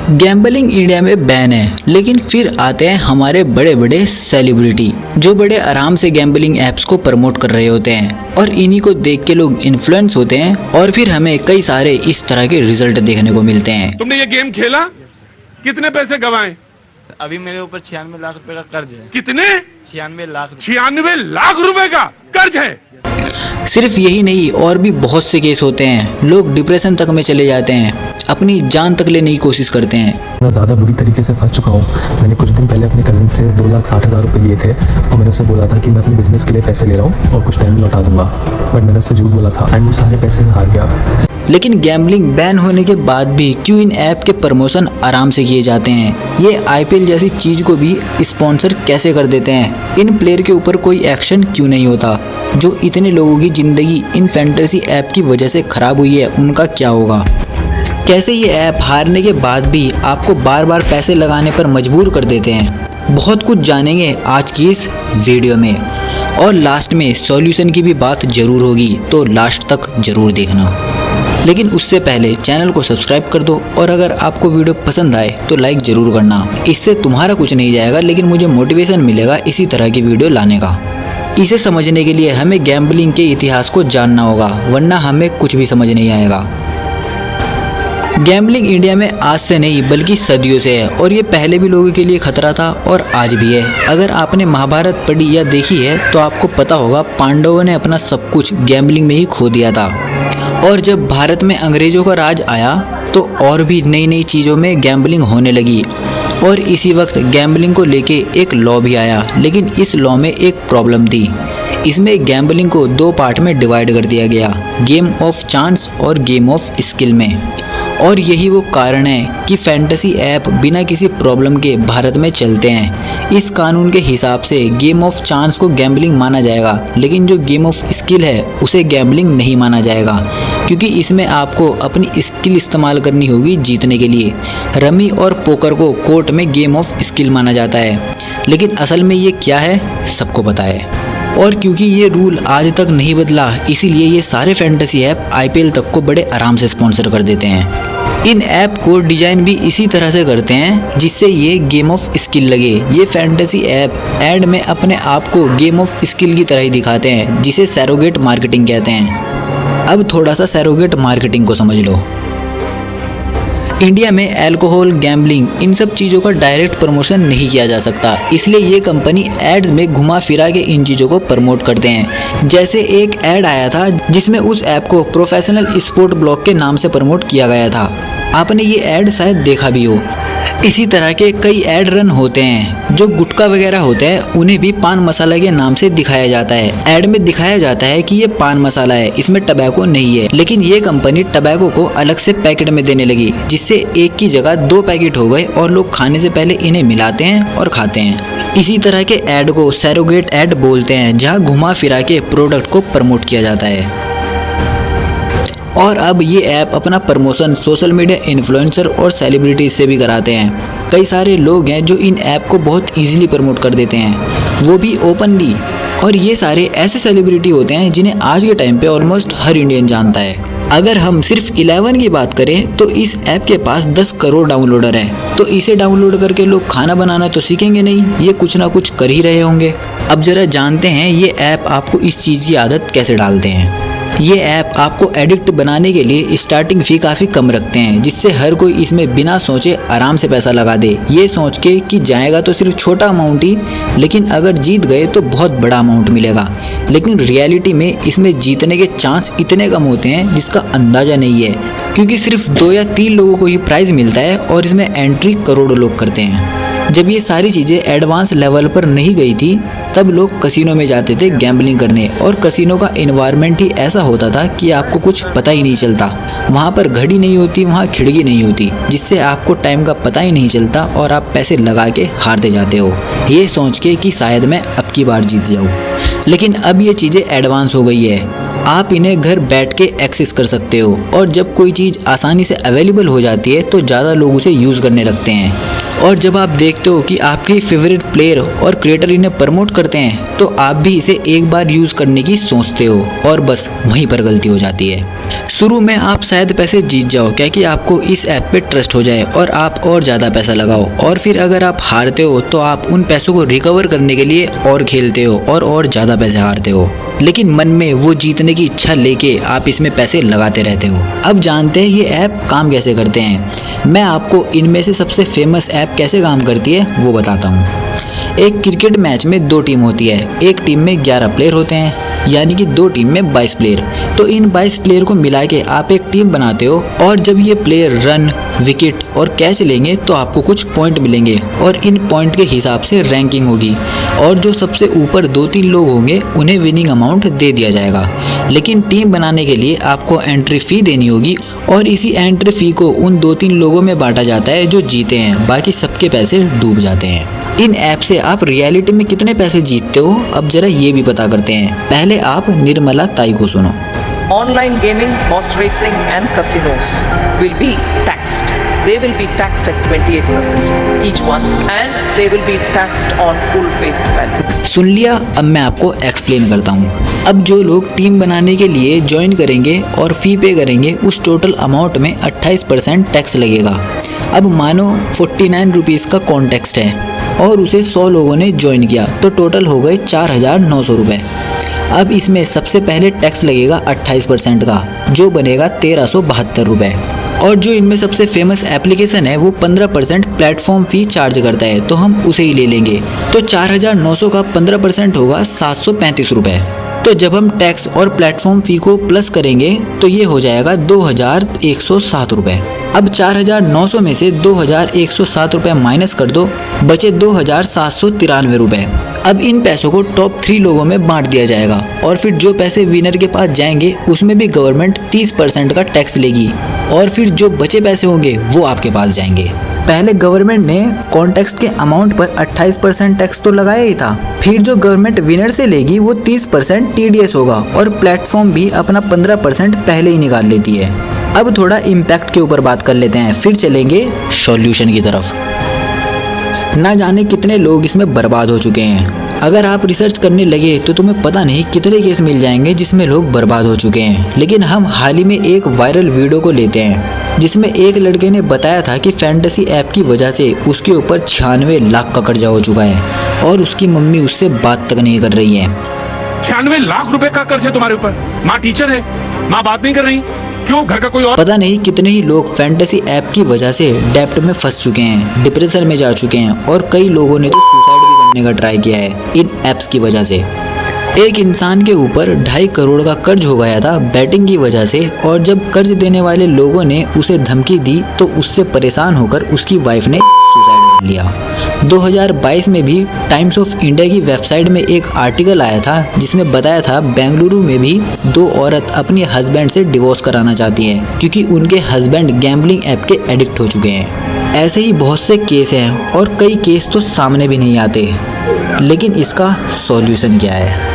Gambling India में ban है, लेकिन फिर आते हैं हमारे बड़े बड़े सेलिब्रिटी जो बड़े आराम से गैम्बलिंग ऐप्स को प्रमोट कर रहे होते हैं और इन्हीं को देख के लोग इन्फ्लुएंस होते हैं और फिर हमें कई सारे इस तरह के रिजल्ट देखने को मिलते हैं। तुमने ये गेम खेला, कितने पैसे गंवाए? अभी मेरे ऊपर 96 लाख रुपए का कर्ज है। कितने? 96 लाख। 96 लाख रुपए का कर्ज है। सिर्फ यही नहीं, और भी बहुत से केस होते हैं। लोग डिप्रेशन तक में चले जाते हैं, अपनी जान तक लेने की कोशिश करते हैं। मैं ज़्यादा बुरी तरीके से फंस चुका हूँ। मैंने कुछ दिन पहले अपने कज़न से 2,60,000 रुपये लिए थे और मैंने उससे बोला था कि मैं अपने बिजनेस के लिए पैसे ले रहा हूँ और कुछ टाइम में लौटा दूंगा, बट मैंने उससे झूठ बोला था एंड वो सारे पैसे में हार गया। लेकिन गैम्बलिंग बैन होने के बाद भी क्यों इन ऐप के प्रमोशन आराम से किए जाते हैं? ये IPL जैसी चीज़ को भी स्पॉन्सर कैसे कर देते हैं? इन प्लेयर के ऊपर कोई एक्शन क्यों नहीं होता? जो इतने लोगों की ज़िंदगी इन फैंटेसी ऐप की वजह से ख़राब हुई है, उनका क्या होगा? कैसे ये ऐप हारने के बाद भी आपको बार बार पैसे लगाने पर मजबूर कर देते हैं? बहुत कुछ जानेंगे आज की इस वीडियो में, और लास्ट में सॉल्यूशन की भी बात ज़रूर होगी, तो लास्ट तक ज़रूर देखना। लेकिन उससे पहले चैनल को सब्सक्राइब कर दो, और अगर आपको वीडियो पसंद आए तो लाइक ज़रूर करना। इससे तुम्हारा कुछ नहीं जाएगा, लेकिन मुझे मोटिवेशन मिलेगा इसी तरह की वीडियो लाने का। इसे समझने के लिए हमें गैम्बलिंग के इतिहास को जानना होगा, वरना हमें कुछ भी समझ नहीं आएगा। गैम्बलिंग इंडिया में आज से नहीं बल्कि सदियों से है, और ये पहले भी लोगों के लिए खतरा था और आज भी है। अगर आपने महाभारत पढ़ी या देखी है तो आपको पता होगा पांडवों ने अपना सब कुछ गैम्बलिंग में ही खो दिया था, और जब भारत में अंग्रेजों का राज आया तो और भी नई नई चीज़ों में गैम्बलिंग होने लगी, और इसी वक्त गैम्बलिंग को लेके एक लॉ भी आया। लेकिन इस लॉ में एक प्रॉब्लम थी, इसमें गैम्बलिंग को 2 पार्ट में डिवाइड कर दिया गया, गेम ऑफ चांस और गेम ऑफ स्किल में। और यही वो कारण है कि फैंटेसी ऐप बिना किसी प्रॉब्लम के भारत में चलते हैं। इस कानून के हिसाब से गेम ऑफ चांस को गैम्बलिंग माना जाएगा, लेकिन जो गेम ऑफ स्किल है उसे गैम्बलिंग नहीं माना जाएगा, क्योंकि इसमें आपको अपनी स्किल इस्तेमाल करनी होगी जीतने के लिए। रमी और पोकर को कोर्ट में गेम ऑफ स्किल माना जाता है, लेकिन असल में ये क्या है सबको पता है। और क्योंकि ये रूल आज तक नहीं बदला, इसीलिए ये सारे फैंटेसी ऐप IPL तक को बड़े आराम से स्पॉन्सर कर देते हैं। इन ऐप को डिजाइन भी इसी तरह से करते हैं जिससे ये गेम ऑफ स्किल लगे। ये फैंटेसी ऐप ऐड में अपने आप को गेम ऑफ स्किल की तरह ही दिखाते हैं, जिसे सैरोगेट मार्केटिंग कहते हैं। अब थोड़ा सा सैरोगेट मार्केटिंग को समझ लो। इंडिया में अल्कोहल, गैम्बलिंग, इन सब चीज़ों का डायरेक्ट प्रमोशन नहीं किया जा सकता, इसलिए ये कंपनी एड्स में घुमा फिरा के इन चीज़ों को प्रमोट करते हैं। जैसे एक ऐड आया था जिसमें उस ऐप को प्रोफेशनल स्पोर्ट ब्लॉग के नाम से प्रमोट किया गया था, आपने ये ऐड शायद देखा भी हो। इसी तरह के कई ऐड रन होते हैं। जो गुटखा वगैरह होते हैं उन्हें भी पान मसाला के नाम से दिखाया जाता है। ऐड में दिखाया जाता है कि ये पान मसाला है, इसमें टबैको नहीं है, लेकिन ये कंपनी टबैको को अलग से पैकेट में देने लगी, जिससे एक की जगह 2 पैकेट हो गए और लोग खाने से पहले इन्हें मिलाते हैं और खाते हैं। इसी तरह के ऐड को सैरोगेट ऐड बोलते हैं, जहाँ घुमा फिरा के प्रोडक्ट को प्रमोट किया जाता है। और अब ये ऐप अपना प्रमोशन सोशल मीडिया इन्फ्लुएंसर और सेलिब्रिटीज से भी कराते हैं। कई सारे लोग हैं जो इन ऐप को बहुत इजीली प्रमोट कर देते हैं, वो भी ओपनली। और ये सारे ऐसे सेलिब्रिटी होते हैं जिन्हें आज के टाइम पे ऑलमोस्ट हर इंडियन जानता है। अगर हम सिर्फ 11 की बात करें तो इस ऐप के पास 10 करोड़ डाउनलोडर है, तो इसे डाउनलोड करके लोग खाना बनाना तो सीखेंगे नहीं, ये कुछ ना कुछ कर ही रहे होंगे। अब जरा जानते हैं ये ऐप आपको इस चीज़ की आदत कैसे डालते हैं। ये ऐप आपको एडिक्ट बनाने के लिए स्टार्टिंग फ़ी काफ़ी कम रखते हैं, जिससे हर कोई इसमें बिना सोचे आराम से पैसा लगा दे, ये सोच के कि जाएगा तो सिर्फ छोटा अमाउंट ही, लेकिन अगर जीत गए तो बहुत बड़ा अमाउंट मिलेगा। लेकिन रियलिटी में इसमें जीतने के चांस इतने कम होते हैं जिसका अंदाज़ा नहीं है, क्योंकि सिर्फ 2 या 3 लोगों को ये प्राइज़ मिलता है और इसमें एंट्री करोड़ों लोग करते हैं। जब ये सारी चीज़ें एडवांस लेवल पर नहीं गई थी तब लोग कसिनो में जाते थे गैम्बलिंग करने, और कसिनो का एनवायरनमेंट ही ऐसा होता था कि आपको कुछ पता ही नहीं चलता। वहाँ पर घड़ी नहीं होती, वहाँ खिड़की नहीं होती, जिससे आपको टाइम का पता ही नहीं चलता और आप पैसे लगा के हारते जाते हो, ये सोच के कि शायद मैं अब की बार जीत जाऊँ। लेकिन अब ये चीज़ें एडवांस हो गई है, आप इन्हें घर बैठ के एक्सेस कर सकते हो, और जब कोई चीज़ आसानी से अवेलेबल हो जाती है तो ज़्यादा लोग उसे यूज़ करने लगते हैं। और जब आप देखते हो कि आपके फेवरेट प्लेयर और क्रिएटर इन्हें प्रमोट करते हैं तो आप भी इसे एक बार यूज़ करने की सोचते हो और बस वहीं पर गलती हो जाती है। शुरू में आप शायद पैसे जीत जाओ क्या कि आपको इस ऐप पे ट्रस्ट हो जाए और आप और ज़्यादा पैसा लगाओ, और फिर अगर आप हारते हो तो आप उन पैसों को रिकवर करने के लिए और खेलते हो और ज़्यादा पैसे हारते हो, लेकिन मन में वो जीतने की इच्छा लेके आप इसमें पैसे लगाते रहते हो। अब जानते हैं ये ऐप काम कैसे करते हैं। मैं आपको इनमें से सबसे फेमस ऐप कैसे काम करती है वो बताता हूँ। एक क्रिकेट मैच में 2 टीम होती है, एक टीम में 11 प्लेयर होते हैं, यानी कि 2 टीम में 22 प्लेयर। तो इन 22 प्लेयर को मिला के आप एक टीम बनाते हो और जब ये प्लेयर रन, विकेट और कैच लेंगे तो आपको कुछ पॉइंट मिलेंगे और इन पॉइंट के हिसाब से रैंकिंग होगी और जो सबसे ऊपर 2-3 लोग होंगे उन्हें विनिंग अमाउंट दे दिया जाएगा। लेकिन टीम बनाने के लिए आपको एंट्री फ़ी देनी होगी और इसी एंट्री फ़ी को उन 2-3 लोगों में बांटा जाता है जो जीते हैं, बाकी सबके पैसे डूब जाते हैं। इन ऐप से आप रियलिटी में कितने पैसे जीतते हो अब जरा ये भी पता करते हैं। पहले आप निर्मला ताई को सुनो। Online gaming, horse racing and casinos will be taxed. They will be taxed at 28% each one and they will be taxed on full face value. सुन लिया, अब मैं आपको एक्सप्लेन करता हूँ। अब जो लोग टीम बनाने के लिए ज्वाइन करेंगे और फ़ी पे करेंगे उस टोटल अमाउंट में 28% टैक्स लगेगा। अब मानो 49 रुपीज़ का कॉन्टेक्स्ट है और उसे 100 लोगों ने ज्वाइन किया तो टोटल हो गए 4,900 रुपये। अब इसमें सबसे पहले टैक्स लगेगा 28% का जो बनेगा 1,372 रुपये, और जो इनमें सबसे फेमस एप्लीकेशन है वो 15% प्लेटफॉर्म फ़ी चार्ज करता है तो हम उसे ही ले लेंगे। तो 4,900 का 15% होगा 735 रुपये। तो जब हम टैक्स और प्लेटफॉर्म फ़ी को प्लस करेंगे तो ये हो जाएगा 2,107 रुपये। अब 4,900 में से 2,107 रुपये माइनस कर दो, बचे 2,793 रुपये। अब इन पैसों को टॉप 3 लोगों में बांट दिया जाएगा और फिर जो पैसे विनर के पास जाएंगे उसमें भी गवर्नमेंट 30% का टैक्स लेगी और फिर जो बचे पैसे होंगे वो आपके पास जाएंगे। पहले गवर्नमेंट ने कॉन्टेक्स्ट के अमाउंट पर 28% टैक्स तो लगाया ही था, फिर जो गवर्नमेंट विनर से लेगी वो 30% TDS होगा और प्लेटफॉर्म भी अपना 15% पहले ही निकाल लेती है। अब थोड़ा इम्पैक्ट के ऊपर बात कर लेते हैं, फिर चलेंगे सॉल्यूशन की तरफ। ना जाने कितने लोग इसमें बर्बाद हो चुके हैं। अगर आप रिसर्च करने लगे तो तुम्हें पता नहीं कितने केस मिल जाएंगे जिसमें लोग बर्बाद हो चुके हैं। लेकिन हम हाल ही में एक वायरल वीडियो को लेते हैं जिसमें एक लड़के ने बताया था कि फैंटेसी ऐप की वजह से उसके ऊपर 96 लाख का कर्जा हो चुका है और उसकी मम्मी उससे बात तक नहीं कर रही है। 96 लाख रुपए का कर्ज है तुम्हारे ऊपर। माँ टीचर है, माँ बात नहीं कर रही, क्यों? घर का कोई और? पता नहीं कितने ही लोग फैंटेसी ऐप की वजह से डेप्ट में फंस चुके हैं, डिप्रेशन में जा चुके हैं और कई लोगों ने तो सुसाइड भी करने का ट्राई किया है इन ऐप्स की वजह से। एक इंसान के ऊपर 2.5 करोड़ का कर्ज हो गया था बैटिंग की वजह से, और जब कर्ज देने वाले लोगों ने उसे धमकी दी तो उससे परेशान होकर उसकी वाइफ ने सुसाइड कर लिया। 2022 में भी टाइम्स ऑफ इंडिया की वेबसाइट में एक आर्टिकल आया था जिसमें बताया था बेंगलुरु में भी 2 औरत अपने हस्बैंड से डिवोर्स कराना चाहती हैं क्योंकि उनके हस्बैंड गैम्बलिंग ऐप के एडिक्ट हो चुके हैं। ऐसे ही बहुत से केस हैं और कई केस तो सामने भी नहीं आते। लेकिन इसका सॉल्यूशन क्या है?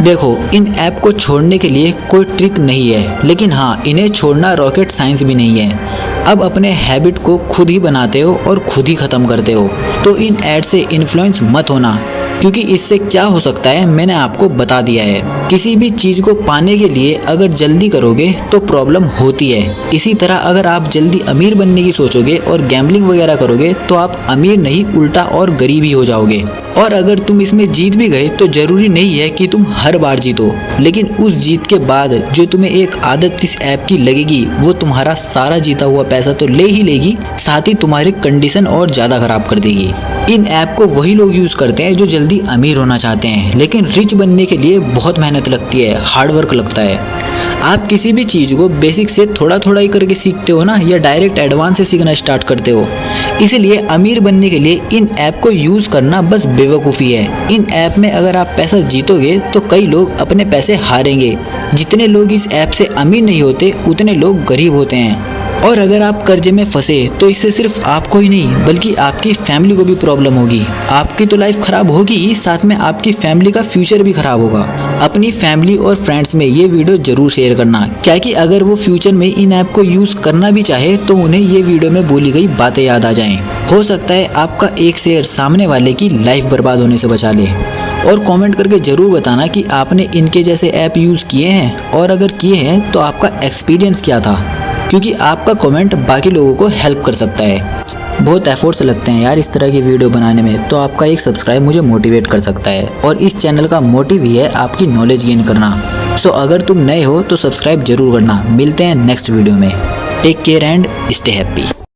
देखो, इन ऐप को छोड़ने के लिए कोई ट्रिक नहीं है, लेकिन हाँ, इन्हें छोड़ना रॉकेट साइंस भी नहीं है। अब अपने हैबिट को खुद ही बनाते हो और खुद ही ख़त्म करते हो। तो इन ऐड से इन्फ्लुएंस मत होना, क्योंकि इससे क्या हो सकता है मैंने आपको बता दिया है। किसी भी चीज़ को पाने के लिए अगर जल्दी करोगे तो प्रॉब्लम होती है। इसी तरह अगर आप जल्दी अमीर बनने की सोचोगे और गैम्बलिंग वगैरह करोगे तो आप अमीर नहीं उल्टा और गरीब ही हो जाओगे। और अगर तुम इसमें जीत भी गए तो ज़रूरी नहीं है कि तुम हर बार जीतो, लेकिन उस जीत के बाद जो तुम्हें एक आदत इस ऐप की लगेगी वो तुम्हारा सारा जीता हुआ पैसा तो ले ही लेगी, साथ ही तुम्हारी कंडीशन और ज़्यादा ख़राब कर देगी। इन ऐप को वही लोग यूज़ करते हैं जो जल्दी अमीर होना चाहते हैं, लेकिन रिच बनने के लिए बहुत मेहनत लगती है, हार्ड वर्क लगता है। आप किसी भी चीज़ को बेसिक से थोड़ा थोड़ा ही करके सीखते हो ना, या डायरेक्ट एडवांस से सीखना स्टार्ट करते हो। इसलिए अमीर बनने के लिए इन ऐप को यूज़ करना बस बेवकूफ़ी है। इन ऐप में अगर आप पैसा जीतोगे तो कई लोग अपने पैसे हारेंगे। जितने लोग इस ऐप से अमीर नहीं होते उतने लोग गरीब होते हैं। और अगर आप कर्जे में फंसे तो इससे सिर्फ आपको ही नहीं बल्कि आपकी फैमिली को भी प्रॉब्लम होगी। आपकी तो लाइफ खराब होगी, साथ में आपकी फैमिली का फ्यूचर भी खराब होगा। अपनी फैमिली और फ्रेंड्स में ये वीडियो जरूर शेयर करना, क्या कि अगर वो फ्यूचर में इन ऐप को यूज करना भी चाहे तो उन्हें ये वीडियो में बोली गई बातें याद आ जाएं। हो सकता है आपका एक शेयर सामने वाले की लाइफ बर्बाद होने से बचा ले। और कमेंट करके ज़रूर बताना कि आपने इनके जैसे ऐप यूज़ किए हैं, और अगर किए हैं तो आपका एक्सपीरियंस क्या था, क्योंकि आपका कमेंट बाकी लोगों को हेल्प कर सकता है। बहुत एफर्ट्स लगते हैं यार इस तरह की वीडियो बनाने में, तो आपका एक सब्सक्राइब मुझे मोटिवेट कर सकता है। और इस चैनल का मोटिव ही है आपकी नॉलेज गेन करना। सो अगर तुम नए हो तो सब्सक्राइब जरूर करना। मिलते हैं नेक्स्ट वीडियो में। Take care and stay happy.